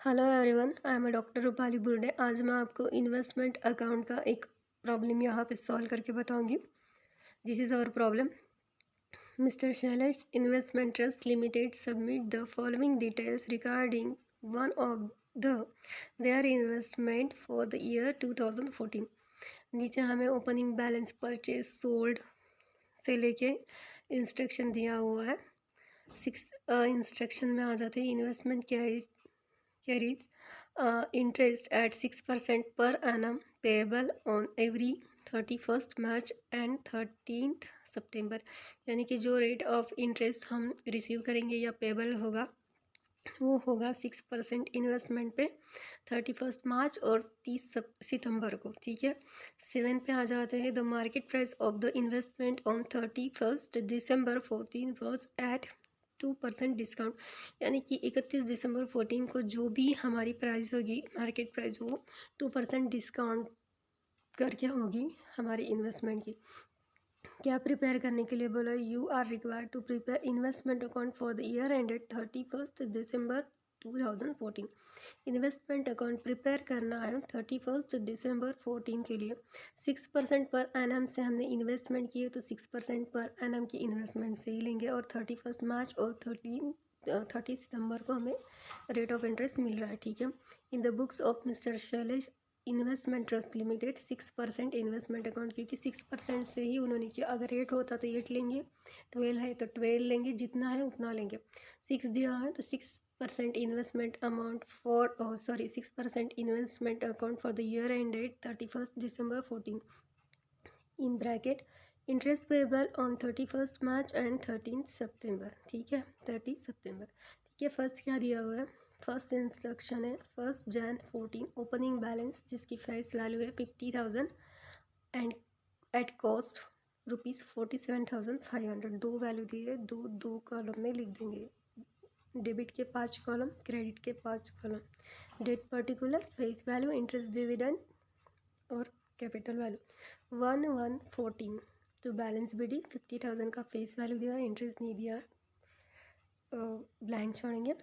Hello everyone, I am doctor Rupali Burde. आज मैं आपको इन्वेस्टमेंट अकाउंट का एक प्रॉब्लम यहाँ पे सॉल्व करके बताऊंगी। This is our problem. Mister Shailesh investment trust limited submit the following details regarding one of the their investment for the year 2014। नीचे हमें ओपनिंग बैलेंस, परचेज, सोल्ड से लेके इंस्ट्रक्शन दिया हुआ है। 6 इंस्ट्रक्शन में आ जाते हैं। इन्वेस्टमेंट क्या है? carries interest at 6% per annum payable on every 31st March and 13th September। यानी कि जो रेट ऑफ इंटरेस्ट हम रिसीव करेंगे या पेबल होगा वो होगा 6% इन्वेस्टमेंट पे 31 मार्च और 30 सितंबर को। ठीक है। 7 पे आ जाते हैं। The market price of the investment on 31 December 14 was at 2% discount. यानी कि 31 दिसंबर 14 को जो भी हमारी प्राइस होगी, मार्केट प्राइस, वो 2% डिस्काउंट करके होगी हमारी इन्वेस्टमेंट की। क्या प्रिपेयर करने के लिए बोला? You are required to prepare investment account for the year ended 31 December 2014। Investment account prepare करना है 31 दिसंबर 14 के लिए। 6% पर एनम से हमने इन्वेस्टमेंट किए तो 6% पर एनम की इन्वेस्टमेंट से ही लेंगे। और 31 मार्च और 30 सितंबर को हमें रेट ऑफ इंटरेस्ट मिल रहा है। ठीक है। In the books of mister Shailesh investment trust limited 6% investment account, क्योंकि 6% से ही उन्होंने किया। अगर 8 होता तो 8 लेंगे, 12 है तो 12 लेंगे, जितना है उतना लेंगे। 6 दिया है तो 6% investment amount for 6% investment account for the year ended 31 December 14 in bracket interest payable on 31 March and 13 सितंबर। ठीक है, 30 सितंबर। ठीक है। फर्स्ट क्या दिया हुआ है? फर्स्ट इंस्ट्रक्शन है 1 Jan 14 ओपनिंग बैलेंस, जिसकी फेस वैल्यू है 50,000 एंड एट कॉस्ट ₹47,500। दो वैल्यू दी है, दो कॉलम में लिख देंगे। डेबिट के 5 कॉलम, क्रेडिट के 5 column. Date particular, face value, interest, dividend और कैपिटल वैल्यू 1114। तो बैलेंस भी डी 50,000 का फेस वैल्यू दिया है, इंटरेस्ट नहीं दिया है, ब्लैंक छोड़ेंगे,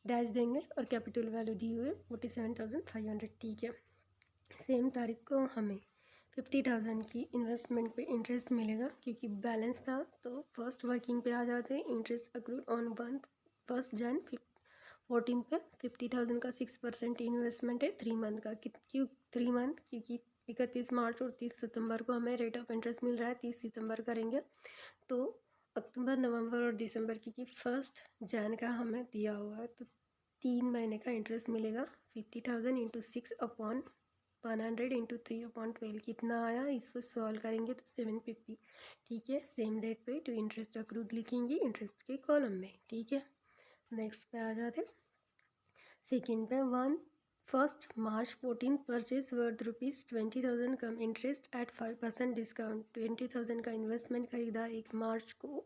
डैश देंगे और कैपिटल वैल्यू दी हुई है 47,500। ठीक है। सेम तारीख को हमें 50,000 की इन्वेस्टमेंट पे इंटरेस्ट मिलेगा, क्योंकि बैलेंस था। तो फर्स्ट वर्किंग पे आ जाते हैं। इंटरेस्ट अक्रूड ऑन 1 Jan 14 पे 50,000 का 6% इन्वेस्टमेंट है 3 मंथ का। क्यों 3 मंथ? क्योंकि 31 मार्च और 30 सितंबर को हमें रेट ऑफ इंटरेस्ट मिल रहा है। 30 सितंबर करेंगे तो अक्टूबर, नवंबर और दिसंबर, क्योंकि 1 Jan का हमें दिया हुआ है, तो 3 महीने का इंटरेस्ट मिलेगा। 50,000 इंटू 6/100 इंटू 3/12 कितना आया? इसको सॉल्व करेंगे तो 750। ठीक है। सेम डेट पे टू इंटरेस्ट अक्रूड लिखेंगे इंटरेस्ट के कॉलम में। ठीक है। नेक्स्ट पे आ जाते। सेकेंड पे 1 March 14 परचेज वर्थ ₹20,000 कम इंटरेस्ट एट 5% डिस्काउंट। 20,000 का इन्वेस्टमेंट खरीदा 1 मार्च को,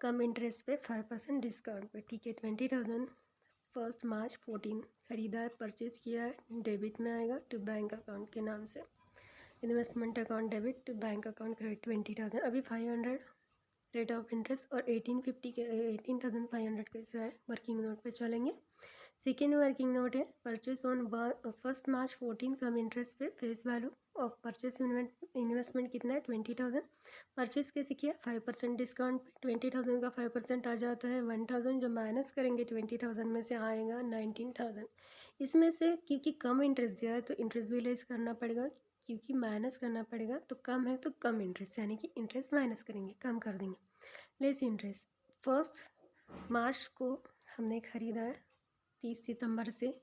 कम इंटरेस्ट पे 5% डिस्काउंट पे। ठीक है। 20,000 1 March 14 खरीदा है, परचेज किया है, डेबिट में आएगा टू बैंक अकाउंट के नाम से। Investment account debit to bank account credit 20,000। अभी 500 रेट ऑफ इंटरेस्ट और 1850 के 18,500 कैसे है वर्किंग नोट पे चलेंगे। सेकेंड वर्किंग नोट है purchase on 1 March 14 cum interest पे face value of purchase investment कितना है? 20,000। परचेज कैसे किया? 5% डिस्काउंट पे 20,000 का 5% आ जाता है 1,000, जो माइनस करेंगे 20,000 में से आएगा 19,000। इसमें से क्योंकि कम इंटरेस्ट दिया है तो इंटरेस्ट भी लेस करना पड़ेगा, क्योंकि माइनस करना पड़ेगा। तो कम है तो कम इंटरेस्ट, यानी कि इंटरेस्ट माइनस करेंगे, कम कर देंगे। लेस इंटरेस्ट 1 मार्च को हमने ख़रीदा है 30 सितंबर से,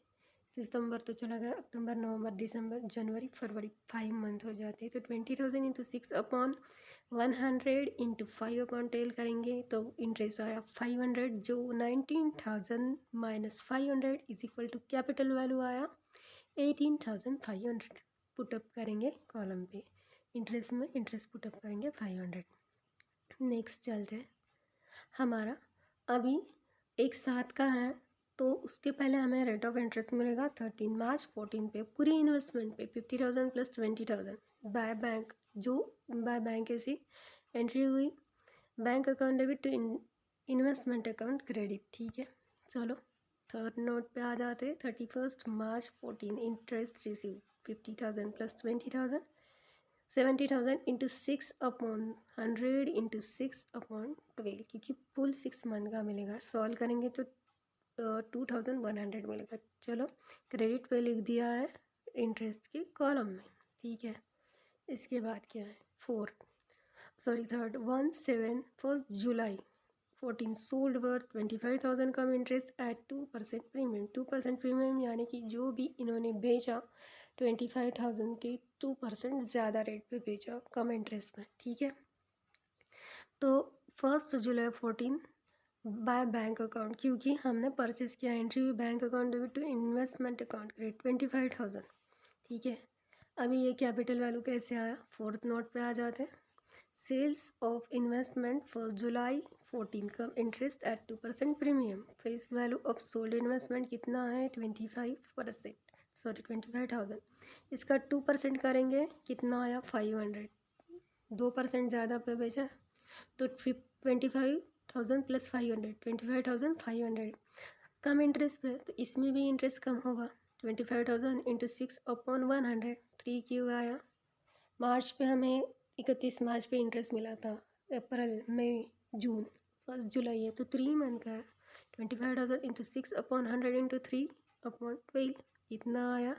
सितंबर तो चला गया, अक्टूबर, नवंबर, दिसंबर, जनवरी, फरवरी, 5 मंथ हो जाते हैं। तो 20,000 इंटू 6/100 इंटू 5/10 करेंगे तो इंटरेस्ट आया 500, जो 19,000 minus 500 is equal to capital value आया 18,500। पुटअप करेंगे कॉलम पे, इंटरेस्ट में इंटरेस्ट पुटअप करेंगे 500। नेक्स्ट चलते हैं। हमारा अभी एक साथ का है, तो उसके पहले हमें रेट ऑफ इंटरेस्ट मिलेगा 13 मार्च 14 पे पूरी इन्वेस्टमेंट पे 50,000 प्लस 20,000 बाय बैंक, जो बाय बैंक ऐसी एंट्री हुई। Bank account debit to investment account credit. ठीक है। चलो थर्ड नोट पे आ जाते 31 March 14 interest receive 50,000 plus 20,000 70,000 into 6/100 into 6/12 क्योंकि फुल 6 मंथ का मिलेगा। सॉल्व करेंगे तो 2,100 मिलेगा। चलो क्रेडिट पे लिख दिया है इंटरेस्ट के कॉलम में, ठीक है। इसके बाद क्या है third 17 first July 14 sold worth 25,000 come interest at 2% premium. 2% premium यानी कि जो भी इन्होंने बेचा 25,000 के 2% ज़्यादा रेट पे बेचा कम इंटरेस्ट में, ठीक है। तो 1 जुलाई 14 बाय बैंक अकाउंट, क्योंकि हमने परचेस किया entry bank account debit to investment account credit 25,000, ठीक है। अभी ये कैपिटल वैल्यू कैसे आया, फोर्थ नोट पे आ जाते हैं। Sales of investment 1 July 14 cum interest at 2% premium. Face value of sold investment कितना है 25,000। इसका 2% करेंगे कितना आया 500। 2% ज़्यादा पे बेचा तो 25,000 प्लस 500 25,500 कम इंटरेस्ट पे, तो इसमें भी इंटरेस्ट कम होगा। 25,000 इंटू 6/100 3 क्यों आया। मार्च पे हमें 31 मार्च पे इंटरेस्ट मिला था, अप्रैल मई जून 1 जुलाई है तो 3 मंथ का है। 25,000 इंटू 6/100 इंटू 3/12 इतना आया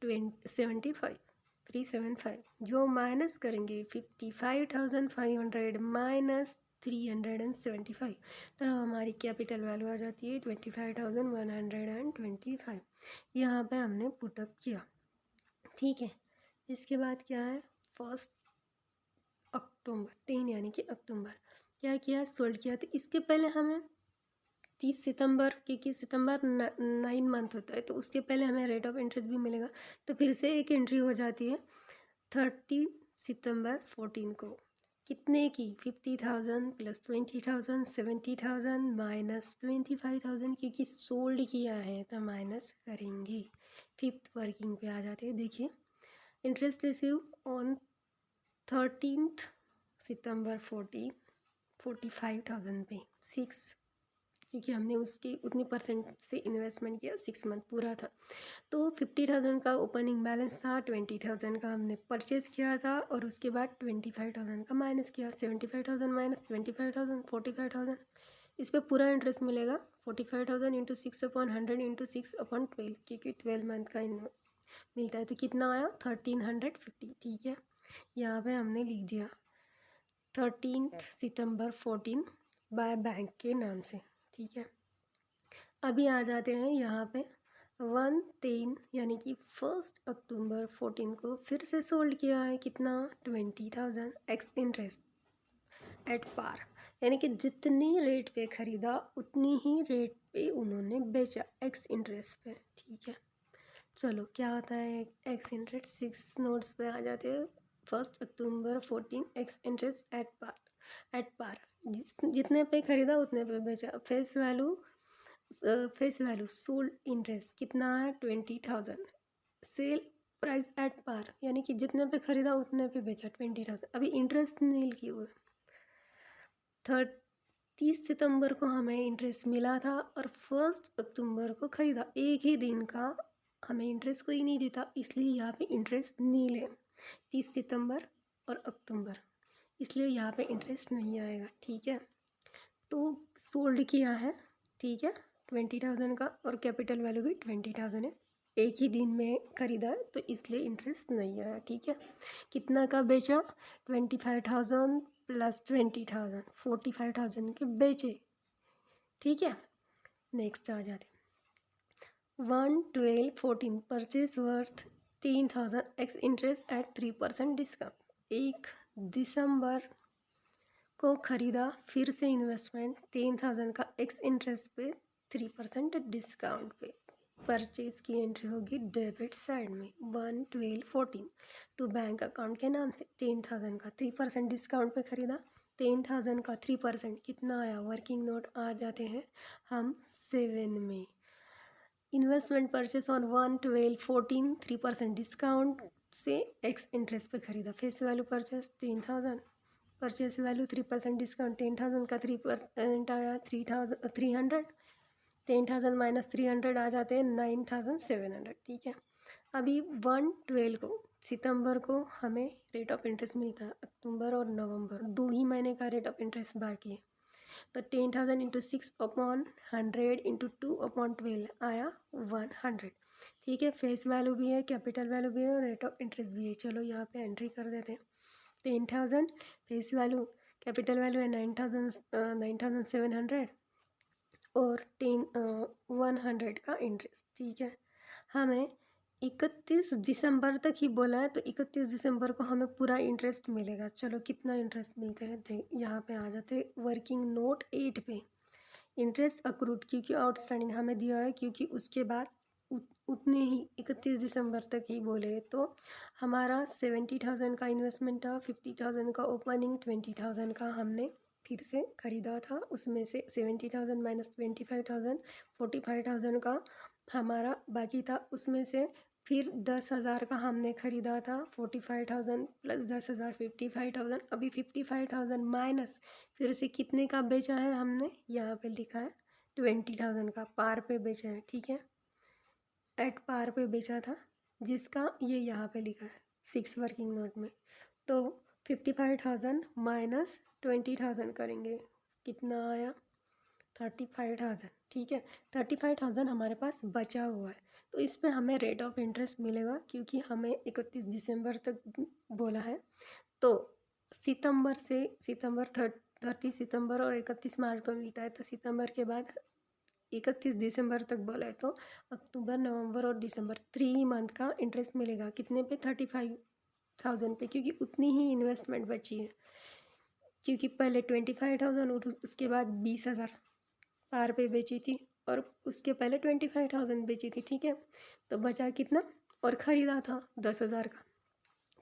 375 जो माइनस करेंगे 55,500 माइनस 375 तो हमारी कैपिटल वैल्यू आ जाती है 25,125। यहाँ पे हमने पुटअप किया, ठीक है। इसके बाद क्या है 1 अक्टूबर 3 यानी कि अक्टूबर क्या किया सोल्ड किया। तो इसके पहले हमें 30 सितंबर, क्योंकि सितंबर 9 मंथ होता है तो उसके पहले हमें रेट ऑफ इंटरेस्ट भी मिलेगा, तो फिर से एक एंट्री हो जाती है 30 सितंबर 14 को कितने की 50,000 प्लस 20,000 70,000 माइनस 25,000 क्योंकि सोल्ड किया है तो माइनस करेंगे। फिफ्थ वर्किंग पे आ जाते हैं। देखिए इंटरेस्ट रिसीव ऑन 13 सितंबर 45,000 पे 6, क्योंकि हमने उसकी उतनी परसेंट से इन्वेस्टमेंट किया 6 मंथ पूरा था। तो 50,000 का ओपनिंग बैलेंस था, 20,000 का हमने परचेज़ किया था और उसके बाद 25,000 का माइनस किया। 75,000 माइनस 25,000 45,000 इस पर पूरा इंटरेस्ट मिलेगा 45,000 इंटू 6/100 इंटू 6/12 क्योंकि 12 मंथ का मिलता है। तो कितना आया 1350, ठीक है। यहाँ पे हमने लिख दिया 13 सितंबर 14 बाय बैंक के नाम से, ठीक है। अभी आ जाते हैं यहाँ पे 1/3 यानी कि 1 अक्टूबर 14 को फिर से सोल्ड किया है कितना 20,000 एक्स इंटरेस्ट एट पार, यानी कि जितनी रेट पे ख़रीदा उतनी ही रेट पे उन्होंने बेचा एक्स इंटरेस्ट पे, ठीक है। चलो क्या होता है एक्स इंटरेस्ट 6 नोट्स पे आ जाते हैं 1 अक्टूबर 14 एक्स इंटरेस्ट एट पार जितने पे ख़रीदा उतने पे बेचा। फेस वैल्यू सोल्ड इंटरेस्ट कितना है 20,000 सेल प्राइस एट पार यानी कि जितने पे ख़रीदा उतने पे बेचा 20,000। अभी इंटरेस्ट नील किए हुए 30 सितंबर को हमें इंटरेस्ट मिला था और 1 अक्टूबर को ख़रीदा, एक ही दिन का हमें इंटरेस्ट कोई नहीं देता इसलिए यहाँ पे इंटरेस्ट नील है 30 सितंबर और अक्टूबर, इसलिए यहाँ पे इंटरेस्ट नहीं आएगा, ठीक है। तो सोल्ड किया है, ठीक है 20,000 का और कैपिटल वैल्यू भी 20,000 है, एक ही दिन में ख़रीदा है तो इसलिए इंटरेस्ट नहीं आया, ठीक है। कितना का बेचा 25,000 प्लस 20,000 45,000 के बेचे, ठीक है। नेक्स्ट आ जाते 1/12/14 purchase worth 3,000 x interest eight 3% discount. 1 दिसंबर को ख़रीदा फिर से इन्वेस्टमेंट 10,000 का एक्स इंटरेस्ट पे 3% डिस्काउंट पे परचेज़ की एंट्री होगी डेबिट साइड में 1/12/14 टू बैंक अकाउंट के नाम से 10,000 का 3% डिस्काउंट पे ख़रीदा 10,000 का 3% कितना आया वर्किंग नोट आ जाते हैं हम 7 में। इन्वेस्टमेंट परचेस ऑन 1/12/14 3% डिस्काउंट से एक्स इंटरेस्ट पे ख़रीदा। Face value purchase 10,000 purchase value 3% discount 10,000 का 3% आया 300 10,000 माइनस 300 आ जाते हैं 9,700, ठीक है। अभी 1/12 को, सितंबर को हमें रेट ऑफ इंटरेस्ट मिलता है। अक्टूबर और नवंबर 2 ही महीने का रेट ऑफ इंटरेस्ट बाकी है। तो 10,000 इंटू 6/100 इंटू 2/12 आया 100, ठीक है। फेस वैल्यू भी है, कैपिटल वैल्यू भी है और रेट ऑफ इंटरेस्ट भी है। चलो यहाँ पे एंट्री कर देते हैं। 10,000 फेस वैल्यू, कैपिटल वैल्यू है 9,700 और 100 का इंटरेस्ट, ठीक है। हमें 31 दिसंबर तक ही बोला है, तो 31 दिसंबर को हमें पूरा इंटरेस्ट मिलेगा। चलो कितना इंटरेस्ट मिलता है देख, यहाँ पे आ जाते वर्किंग नोट 8 पे। इंटरेस्ट अक्रूड, क्योंकि आउटस्टैंडिंग हमें दिया है, क्योंकि उसके बाद उतने ही 31 दिसंबर तक ही बोले, तो हमारा 70,000 का इन्वेस्टमेंट था, 50,000 का ओपनिंग, 20,000 का हमने फिर से ख़रीदा था। उसमें से 70,000 माइनस 25,000, 45,000 का हमारा बाकी था। उसमें से फिर 10,000 का हमने ख़रीदा था, 45,000 प्लस 10,000 55,000। अभी 55,000 माइनस फिर से कितने का बेचा है हमने, यहाँ पे लिखा है 20,000 का पार पे बेचा है, ठीक है। एट पार पे बेचा था, जिसका ये यहाँ पे लिखा है 6 वर्किंग नोट में। तो 55,000 माइनस 20,000 करेंगे, कितना आया 35,000, ठीक है। 35,000 हमारे पास बचा हुआ है, तो इस पे हमें रेट ऑफ इंटरेस्ट मिलेगा, क्योंकि हमें 31 दिसंबर तक बोला है। तो सितंबर से, सितंबर 30 सितंबर और 31 मार्च को मिलता है, तो सितंबर के बाद 31 दिसंबर तक बोला है, तो अक्टूबर नवंबर और दिसंबर 3 मंथ का इंटरेस्ट मिलेगा। कितने पे, 35,000 पे, क्योंकि उतनी ही इन्वेस्टमेंट बची है। क्योंकि पहले 25,000 और उसके बाद 20,000 पार पे बेची थी, और उसके पहले 25,000 बेची थी, ठीक है। तो बचा कितना, और ख़रीदा था 10,000 का,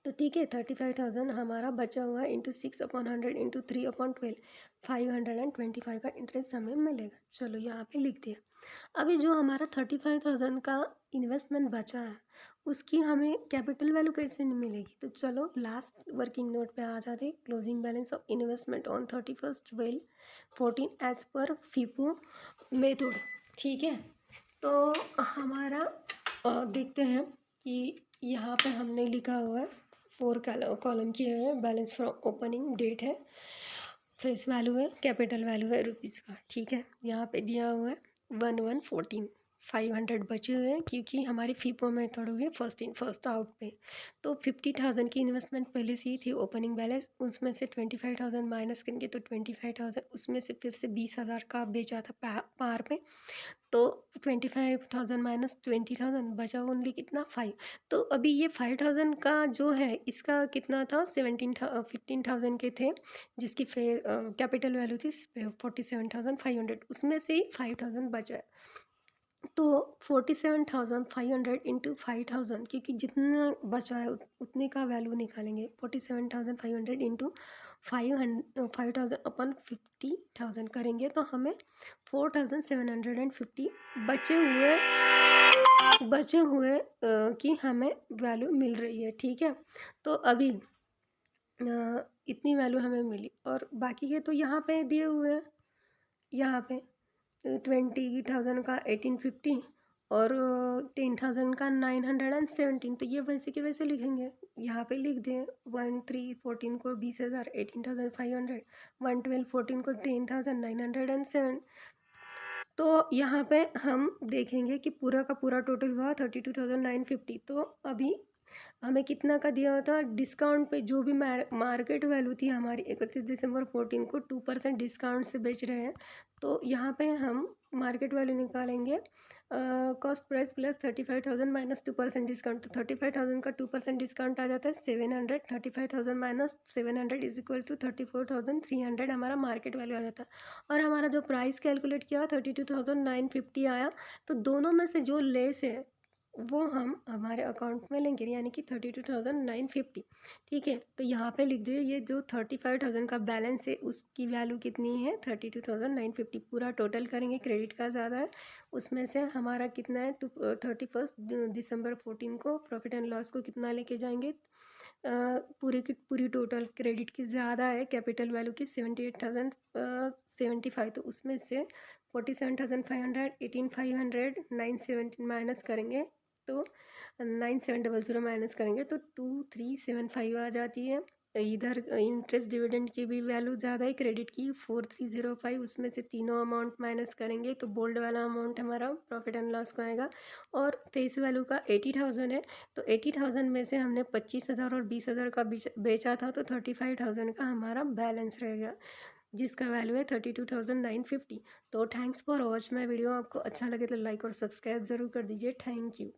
तो ठीक है। 35,000 हमारा बचा हुआ है, इंटू 6/100 इंटू 3/12, 525 का इंटरेस्ट हमें मिलेगा। चलो यहाँ पे लिख दिया। अभी जो हमारा 35,000 का इन्वेस्टमेंट बचा है, उसकी हमें कैपिटल वैल्यू कैसे नहीं मिलेगी, तो चलो लास्ट वर्किंग नोट पे आ जाते। Closing balance of investment on 31/12/14 as per FIFO method, ठीक है। तो हमारा देखते हैं कि यहाँ पे हमने लिखा हुआ है 4 कॉलम की है, बैलेंस फ्रॉम ओपनिंग डेट है, फेस वैल्यू है, कैपिटल वैल्यू है रुपीज़ का, ठीक है। यहाँ पे दिया हुआ है 1114, 500 बचे हुए हैं, क्योंकि हमारी फीपो मेथड हुई फर्स्ट इन फर्स्ट आउट पे। तो 50,000 की इन्वेस्टमेंट पहले से ही थी ओपनिंग बैलेंस, उसमें से 25,000 माइनस करेंगे तो 25,000, उसमें से फिर से 20,000 का बेचा था पार पे, तो 25,000 माइनस 20,000 बचा ओनली कितना 5। तो अभी ये 5,000 का जो है, इसका कितना था 15,000 के थे, जिसकी फिर कैपिटल वैल्यू थी 47,500, उसमें से ही 5,000 बचा है। तो 47,500 इंटू 5,000, क्योंकि जितना बचा है उतने का वैल्यू निकालेंगे। 47,500 इंटू 5,000 अपन 50,000 करेंगे, तो हमें 4,750 बचे हुए की हमें वैल्यू मिल रही है, ठीक है। तो अभी इतनी वैल्यू हमें मिली, और बाकी के तो यहाँ पे दिए हुए हैं। यहाँ पे 20,000 का 1850 और 10,000 का 917, तो ये वैसे के वैसे लिखेंगे। यहाँ पे लिख दें 1314 को 20,000, 18,500, 11214 को 10,907। तो यहाँ पे हम देखेंगे कि पूरा का पूरा टोटल हुआ 32,950। तो अभी हमें कितना का दिया था डिस्काउंट पे, जो भी मार्केट वैल्यू थी हमारी 31 दिसंबर 14 को 2% डिस्काउंट से बेच रहे हैं। तो यहाँ पे हम मार्केट वैल्यू निकालेंगे, cost price plus 35,000 minus 2% discount, तो 35,000 का 2% डिस्काउंट आ जाता है 700। 35,000 माइनस 700 इज इक्वल टू 34,300 हमारा मार्केट वैल्यू आ जाता है। और हमारा जो प्राइस कैलकुलेट किया 32,950 आया। तो दोनों में से जो लेस है वो हम हमारे अकाउंट में लेंगे, यानी कि 32,950, ठीक है। तो यहाँ पे लिख दिए, ये जो 35,000 का बैलेंस है उसकी वैल्यू कितनी है 32,950। पूरा टोटल करेंगे, क्रेडिट का ज़्यादा है, उसमें से हमारा कितना है 31 दिसंबर 14 को प्रॉफिट एंड लॉस को कितना लेके जाएंगे, पूरी की पूरी टोटल क्रेडिट की ज़्यादा है, कैपिटल वैल्यू की 78,075, तो उसमें से 47,500, 18,500, 917 माइनस करेंगे तो 9700 माइनस करेंगे तो 2375 आ जाती है। इधर इंटरेस्ट डिविडेंड की भी वैल्यू ज़्यादा है, क्रेडिट की 4305, उसमें से तीनों अमाउंट माइनस करेंगे तो बोल्ड वाला अमाउंट हमारा प्रॉफिट एंड लॉस का आएगा। और फेस वैल्यू का 80,000 है, तो 80,000 में से हमने 25,000 और 20,000 का बेचा था, तो 35,000 का हमारा बैलेंस रहेगा, जिसका वैल्यू है 32,950। तो thanks for watch my video. आपको अच्छा लगे तो लाइक और सब्सक्राइब ज़रूर कर दीजिए। Thank you.